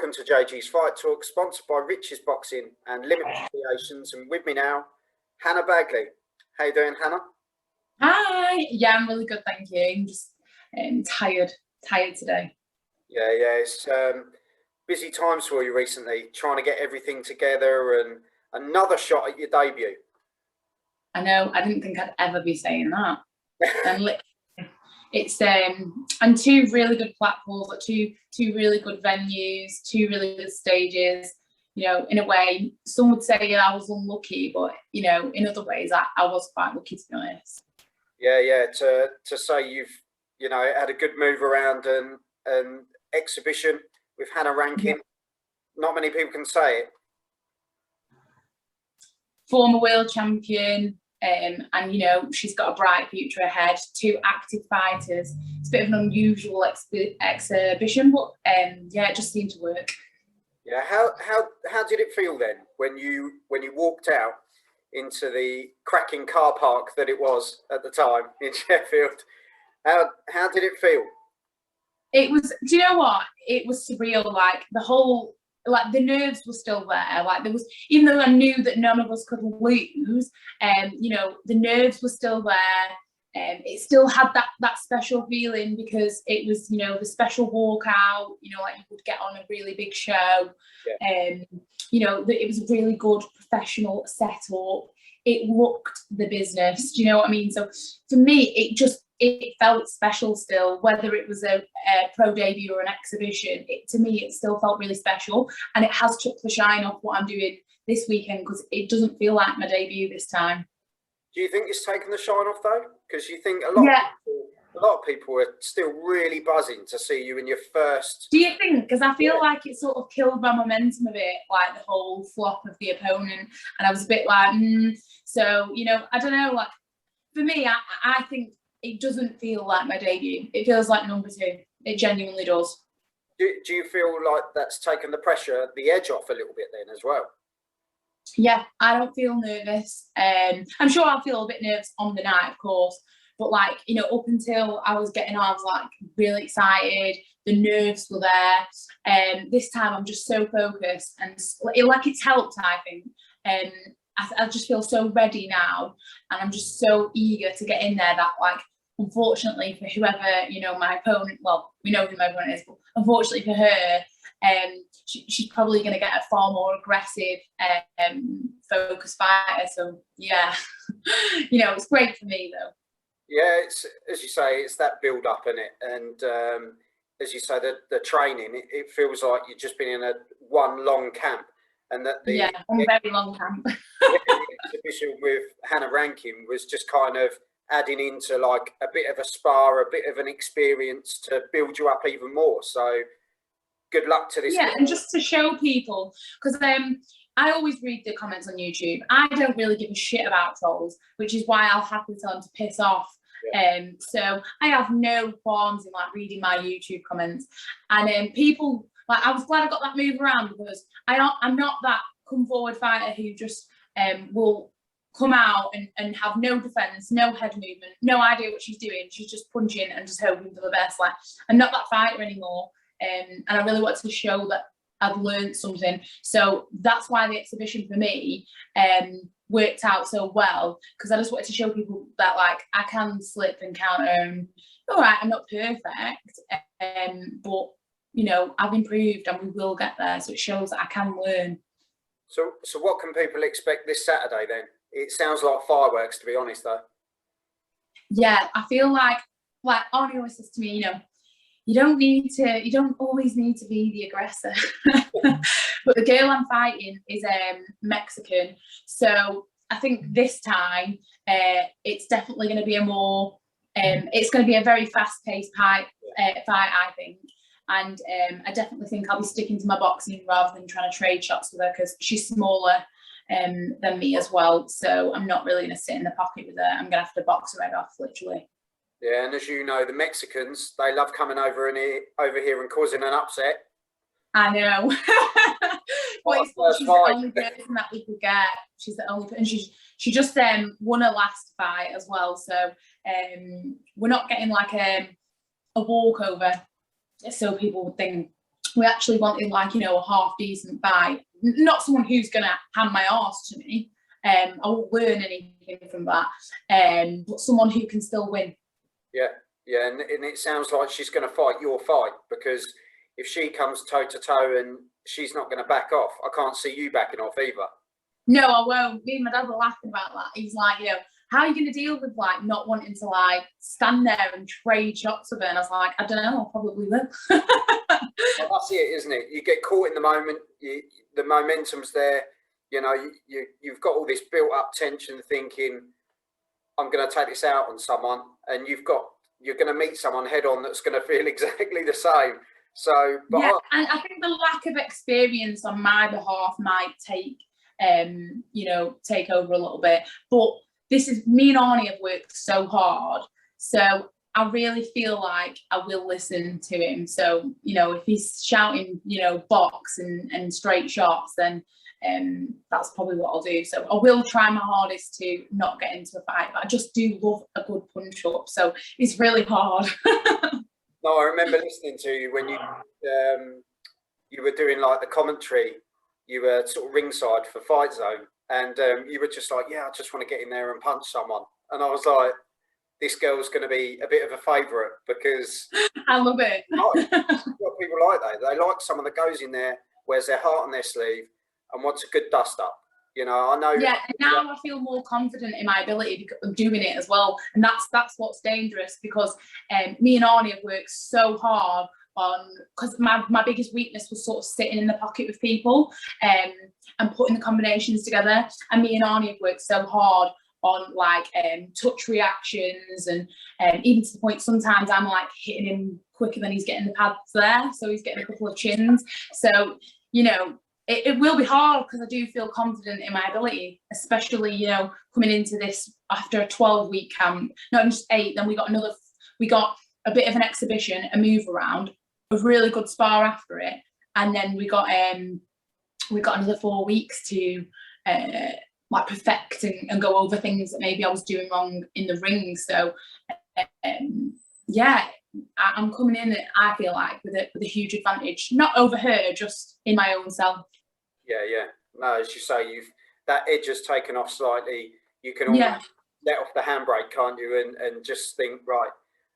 welcome to JG's Fight Talk, sponsored by Rich's Boxing and Limited Creations. And with me now, Hannah Baggaley. How you doing, Hannah? Hi. Yeah, I'm really good, thank you. I'm just tired today. Yeah, it's busy times for you recently, trying to get everything together and another shot at your debut. I know. I didn't think I'd ever be saying that. And it's and two really good platforms, like two really good venues, two really good stages. You know, in a way, some would say I was unlucky, but you know, in other ways, I was quite lucky, to be honest. Yeah. To say you've had a good move around an exhibition with Hannah Rankin. Yeah. Not many people can say it. Former world champion. And you know, she's got a bright future ahead. Two active fighters. It's a bit of an unusual exhibition, but yeah, it just seemed to work. Yeah, how did it feel then when you walked out into the cracking car park that it was at the time in Sheffield? How did it feel? It was. Do you know what? It was surreal. Like the nerves were still there. Like there was, even though I knew that none of us could lose, you know, the nerves were still there. It still had that special feeling because it was, you know, the special walkout. You know, like you would get on a really big show. Yeah. You know, it was a really good professional setup. It looked the business. Do you know what I mean? So for me, it felt special still, whether it was a pro debut or an exhibition. To me, it still felt really special, and it has took the shine off what I'm doing this weekend because it doesn't feel like my debut this time. Do you think it's taken the shine off though? Because you think a lot of people are still really buzzing to see you in your first. Do you think? Because I feel like it sort of killed my momentum a bit, like the whole flop of the opponent, and I was a bit like, So you know, I don't know. Like for me, I think. It doesn't feel like my debut. It feels like number two. It genuinely does. Do you feel like that's taken the pressure, the edge off a little bit then as well? Yeah, I don't feel nervous. I'm sure I'll feel a bit nervous on the night, of course. But like, you know, up until I was getting on, I was like really excited. The nerves were there. This time I'm just so focused and it's helped, I think. I just feel so ready now, and I'm just so eager to get in there that, like, unfortunately for whoever, you know, my opponent, well, we know who my opponent is, but unfortunately for her, she's probably going to get a far more aggressive, focused fighter. So, yeah, you know, it's great for me, though. Yeah, it's, as you say, it's that build-up in it. And as you say, the training, it feels like you've just been in one long camp. And that one very long camp. The exhibition with Hannah Rankin was just kind of adding into like a bit of a spar, a bit of an experience to build you up even more. So good luck to this. Yeah, and just to show people, because I always read the comments on YouTube. I don't really give a shit about trolls, which is why I'll happily tell them to piss off. Yeah. So I have no qualms in like reading my YouTube comments, and people. Like, I was glad I got that move around because I'm not that come forward fighter who just will come out and have no defense, no head movement, no idea what she's doing. She's just punching and just hoping for the best. Like, I'm not that fighter anymore. And I really wanted to show that I'd learned something. So that's why the exhibition for me worked out so well, because I just wanted to show people that, like, I can slip and counter. All right, I'm not perfect, but you know, I've improved and we will get there. So it shows that I can learn. So what can people expect this Saturday then? It sounds like fireworks, to be honest, though. Yeah, I feel like Arnie always says to me, you know, you don't always need to be the aggressor. But the girl I'm fighting is Mexican. So I think this time it's definitely going to be it's going to be a very fast-paced fight, I think. And I definitely think I'll be sticking to my boxing rather than trying to trade shots with her because she's smaller than me as well. So I'm not really going to sit in the pocket with her. I'm going to have to box her head off, literally. Yeah, and as you know, the Mexicans, they love coming over here and causing an upset. I know. But she's the only person that we could get. She's the only person. She just won her last fight as well. So we're not getting like a walkover. So people would think, we actually wanted like, you know, a half decent fight, not someone who's gonna hand my arse to me. I won't learn anything from that, but someone who can still win. Yeah, yeah, and it sounds like she's going to fight your fight, because if she comes toe to toe and she's not going to back off, I can't see you backing off either. No, I won't. Me and my dad were laughing about that. He's like, you know, how are you going to deal with like not wanting to like stand there and trade shots with her? And I was like, I don't know, I probably will. Well, that's it, isn't it? You get caught in the moment. The momentum's there. You know, you've got all this built-up tension, thinking, I'm going to take this out on someone, and you're going to meet someone head-on that's going to feel exactly the same. So, but yeah, and I think the lack of experience on my behalf might take, you know, take over a little bit. But this is, me and Arnie have worked so hard, so I really feel like I will listen to him. So, you know, if he's shouting, you know, box and straight shots, then that's probably what I'll do. So I will try my hardest to not get into a fight, but I just do love a good punch up, so it's really hard. No, I remember listening to you when you were doing like the commentary. You were sort of ringside for Fightzone, and you were just like, yeah, I just want to get in there and punch someone. And I was like, this girl's going to be a bit of a favourite, because I love it. What people like, they like someone that goes in there, wears their heart on their sleeve, and wants a good dust up. You know, I know. Yeah, and now I feel more confident in my ability of doing it as well, and that's what's dangerous, because me and Arnie have worked so hard on, because my biggest weakness was sort of sitting in the pocket with people and putting the combinations together, and me and Arnie have worked so hard on like touch reactions, and even to the point sometimes I'm like hitting him quicker than he's getting the pads there, so he's getting a couple of chins. So, you know, it will be hard, because I do feel confident in my ability, especially, you know, coming into this after a 12-week camp, not just 8. Then we got a bit of an exhibition, a move around, a really good spar after it, and then we got another 4 weeks to like perfect and go over things that maybe I was doing wrong in the ring. So yeah, I'm coming in, I feel like, with a huge advantage, not over her, just in my own self. Yeah. No, as you say, that edge has taken off slightly. You can almost let off the handbrake, can't you? And just think, right,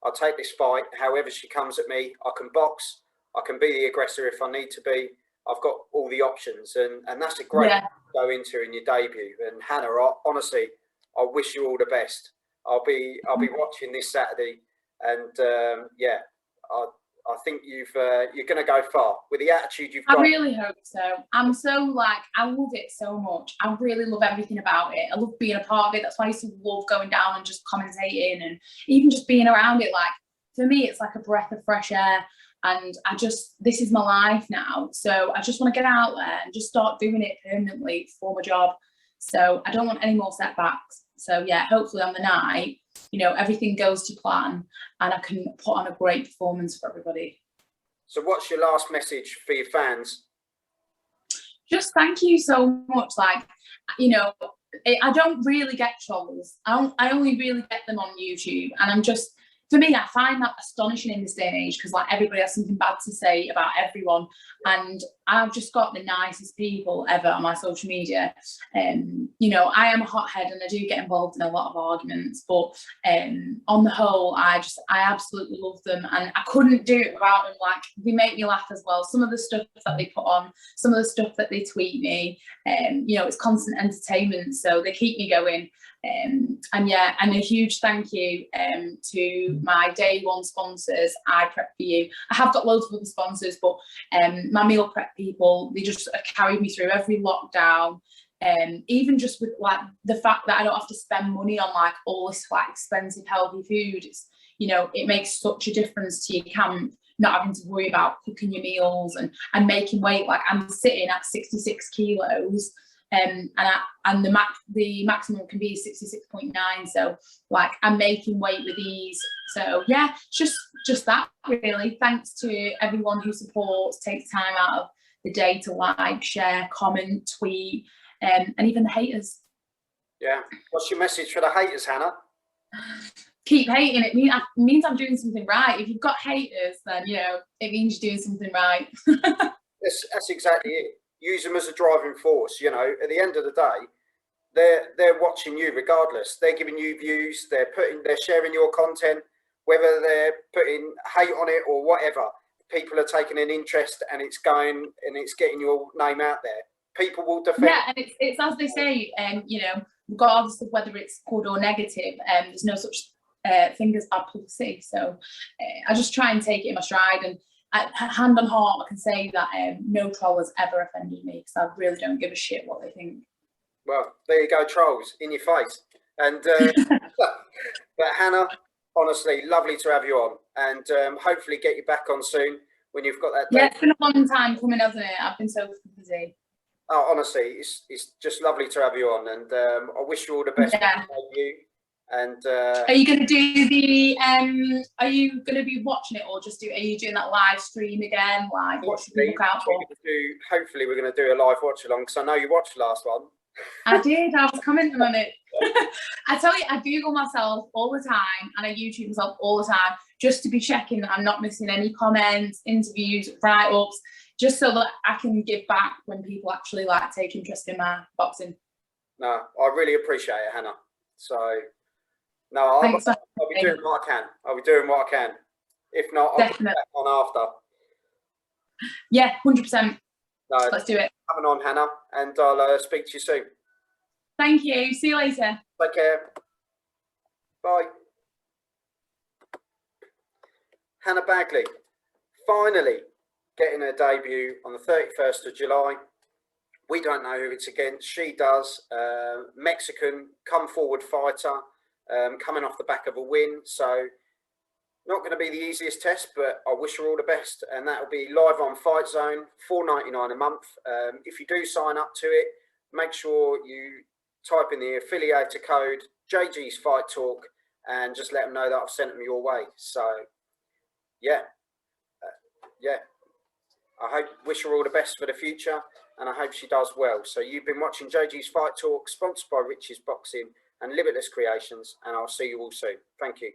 I'll take this fight. However she comes at me, I can box. I can be the aggressor if I need to be. I've got all the options, and that's a great to go into in your debut. And Hannah, honestly, I wish you all the best. I'll be watching this Saturday, and I think you're going to go far with the attitude you've got. I really hope so. I'm so like, I love it so much. I really love everything about it. I love being a part of it. That's why I used to love going down and just commentating, and even just being around it. Like, for me, it's like a breath of fresh air. And this is my life now. So I just want to get out there and just start doing it permanently for my job. So I don't want any more setbacks. So yeah, hopefully on the night, you know, everything goes to plan and I can put on a great performance for everybody. So what's your last message for your fans? Just thank you so much. Like, you know, I don't really get trolls. I only really get them on YouTube. And I'm just, for me, I find that astonishing in this day and age, because like everybody has something bad to say about everyone, and I've just got the nicest people ever on my social media. You know, I am a hothead and I do get involved in a lot of arguments, but on the whole, I absolutely love them, and I couldn't do it without them. Like, they make me laugh as well. Some of the stuff that they put on, some of the stuff that they tweet me, you know, it's constant entertainment, so they keep me going. And yeah, and a huge thank you to my day one sponsors, I Prep For You. I have got loads of other sponsors, but my meal prep people, they just carried me through every lockdown. Even just with like the fact that I don't have to spend money on like all this like expensive healthy food. It's, you know, it makes such a difference to your camp, not having to worry about cooking your meals and making weight. Like, I'm sitting at 66 kilos. And the maximum can be 66.9. So like, I'm making weight with ease. So yeah, just that really. Thanks to everyone who supports, takes time out of the day to like, share, comment, tweet, and even the haters. Yeah. What's your message for the haters, Hannah? keep hating, it means I'm doing something right. If you've got haters, then it means you're doing something right. That's exactly it. Use them as a driving force. At the end of the day, they're watching you regardless. They're giving you views. They're sharing your content, whether they're putting hate on it or whatever. People are taking an interest, and it's getting your name out there. People will defend. Yeah, and it's as they say, regardless of whether it's good or negative, there's no such thing as bad publicity. So I just try and take it in my stride, and hand on heart, I can say that no troll has ever offended me, because I really don't give a shit what they think. Well, there you go, trolls in your face. And but Hannah, honestly, lovely to have you on, and hopefully get you back on soon when you've got that day. Yeah, it's been a long time coming, hasn't it? I've been so busy. Oh, honestly, it's just lovely to have you on, and I wish you all the best. Yeah. You. And are you going to do the? Are you going to be watching it, or are you doing that live stream again? Like, what should we look out for? Hopefully, we're going to do a live watch along, because I know you watched the last one. I did. I was commenting on it. I tell you, I Google myself all the time, and I YouTube myself all the time, just to be checking that I'm not missing any comments, interviews, write-ups, just so that I can give back when people actually take interest in my boxing. No, I really appreciate it, Hannah. So, no, I'll be doing what I can. I'll be doing what I can. If not, I'll be back on after. Yeah, 100%. No, let's do it. Coming on, Hannah, and I'll speak to you soon. Thank you. See you later. Take care. Bye. Hannah Baggaley, finally getting her debut on the 31st of July. We don't know who it's against. She does. Mexican come forward fighter, coming off the back of a win. So not going to be the easiest test, but I wish her all the best. And that will be live on Fightzone, $4.99 a month. If you do sign up to it, make sure you type in the affiliator code JG's Fight Talk, and just let them know that I've sent them your way. So, yeah. I wish her all the best for the future, and I hope she does well. So you've been watching JG's Fight Talk, sponsored by Rich's Boxing and Limitless Creations, and I'll see you all soon. Thank you.